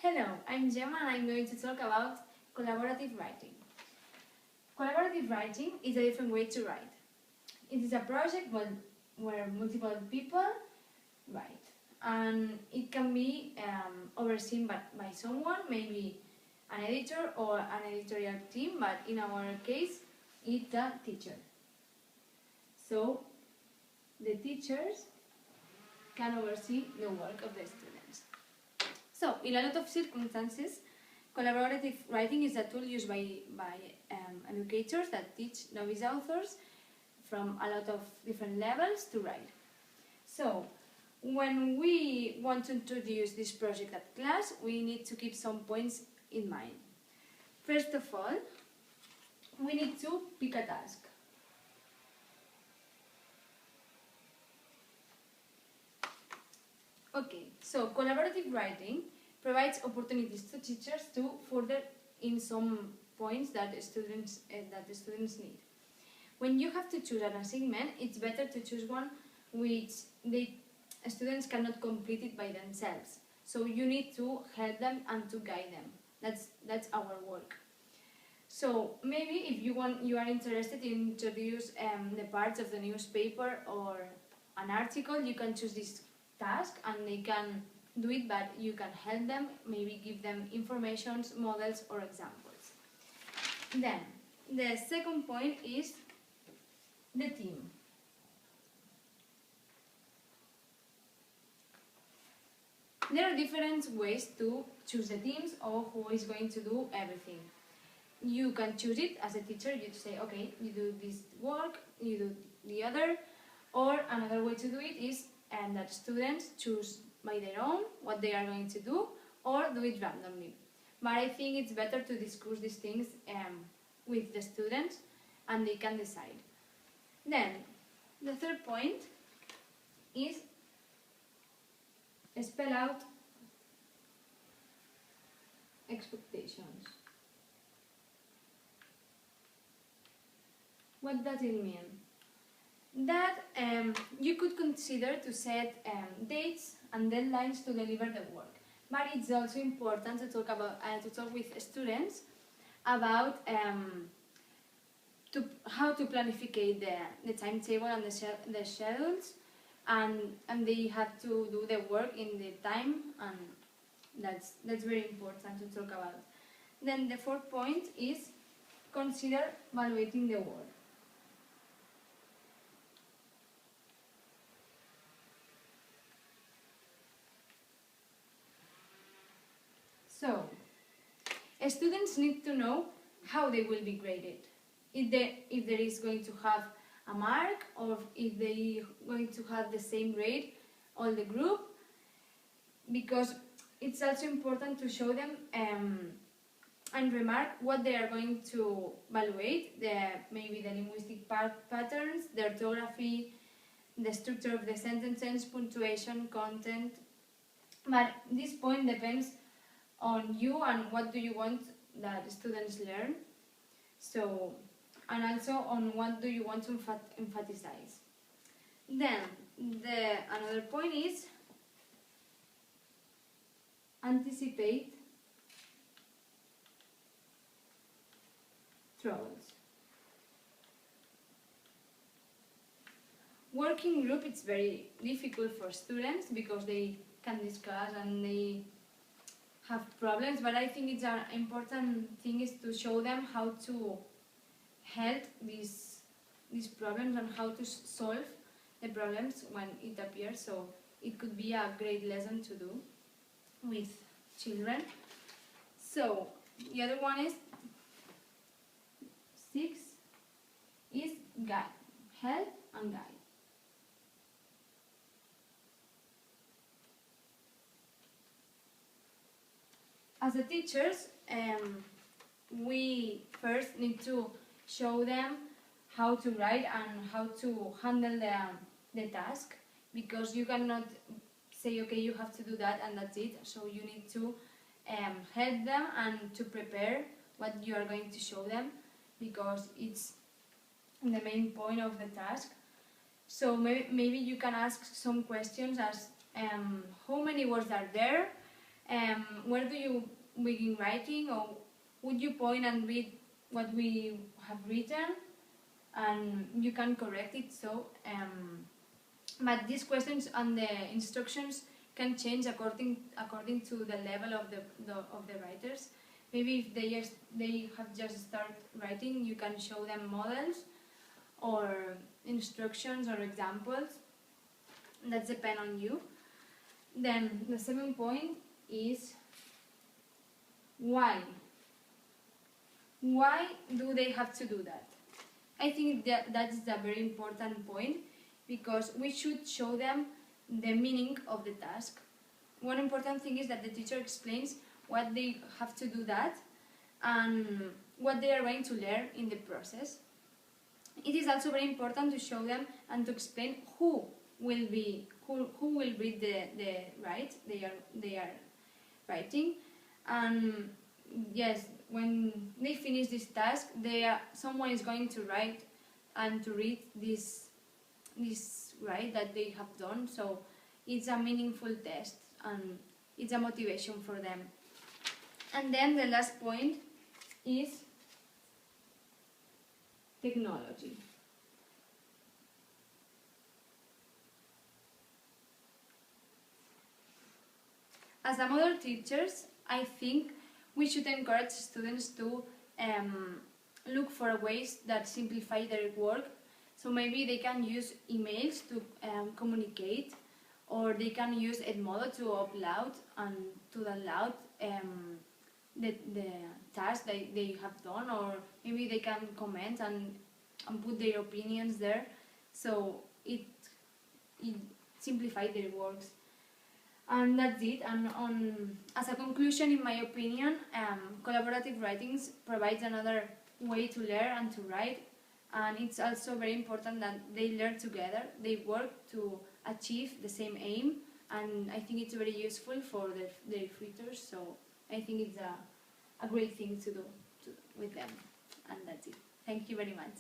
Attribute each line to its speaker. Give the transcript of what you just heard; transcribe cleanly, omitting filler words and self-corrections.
Speaker 1: Hello, I'm Gemma and I'm going to talk about collaborative writing. Collaborative writing is a different way to write. It is a project where multiple people write, and it can be overseen by someone, maybe an editor or an editorial team, but in our case, it's the teacher. So the teachers can oversee the work of the students. So, in a lot of circumstances, collaborative writing is a tool used by educators that teach novice authors from a lot of different levels to write. So, when we want to introduce this project at class, we need to keep some points in mind. First of all, we need to pick a task. Okay, so collaborative writing provides opportunities to teachers to further in some points that the students need. When you have to choose an assignment, it's better to choose one which the students cannot complete it by themselves. So you need to help them and to guide them. That's our work. So maybe if you are interested in introduce the parts of the newspaper or an article, you can choose this task and they can do it, but you can help them, maybe give them information, models or examples. Then the second point is the team. There are different ways to choose the teams or who is going to do everything. You can choose it as a teacher, you say, okay, you do this work, you do the other, or another way to do it is that students choose by their own what they are going to do or do it randomly. But I think it's better to discuss these things with the students and they can decide. Then, the third point is spell out expectations. What does it mean? That you could consider to set dates and deadlines to deliver the work, but it's also important to talk with students about how to planify the timetable and the schedules, and they have to do the work in the time, and that's very important to talk about. Then the fourth point is consider evaluating the work. So, students need to know how they will be graded. If there is going to have a mark or if they are going to have the same grade all the group, because it's also important to show them and remark what they are going to evaluate, maybe the linguistic patterns, the orthography, the structure of the sentences, punctuation, content. But this point depends on you and what do you want that students learn. So, and also on what do you want to emphasize. Then another point is anticipate troubles. Working group, it's very difficult for students because they can discuss and they have problems, but I think it's an important thing is to show them how to help these problems and how to solve the problems when it appears. So it could be a great lesson to do with children. So the other one is 6 is guide, help and guide. As a teachers, we first need to show them how to write and how to handle the task, because you cannot say, okay, you have to do that and that's it. So you need to help them and to prepare what you are going to show them, because it's the main point of the task. So maybe you can ask some questions as how many words are there, where do you begin writing, or would you point and read what we have written, and you can correct it. So, but these questions and the instructions can change according to the level of the writers. Maybe if they have just started writing, you can show them models or instructions or examples. That depends on you. Then the 7th point is why. Why do they have to do that? I think that is a very important point, because we should show them the meaning of the task. One important thing is that the teacher explains what they have to do that and what they are going to learn in the process. It is also very important to show them and to explain who will read the write they are writing. And yes, when they finish this task, someone is going to write and to read this write that they have done. So it's a meaningful test and it's a motivation for them. And then the last point is technology. As a model teachers, I think we should encourage students to look for ways that simplify their work. So maybe they can use emails to communicate, or they can use Edmodo to upload and to download the task they have done, or maybe they can comment and put their opinions there. So it simplifies their works. And that's it. And as a conclusion, in my opinion, collaborative writings provides another way to learn and to write. And it's also very important that they learn together. They work to achieve the same aim. And I think it's very useful for their futures. So I think it's a great thing to do with them. And that's it. Thank you very much.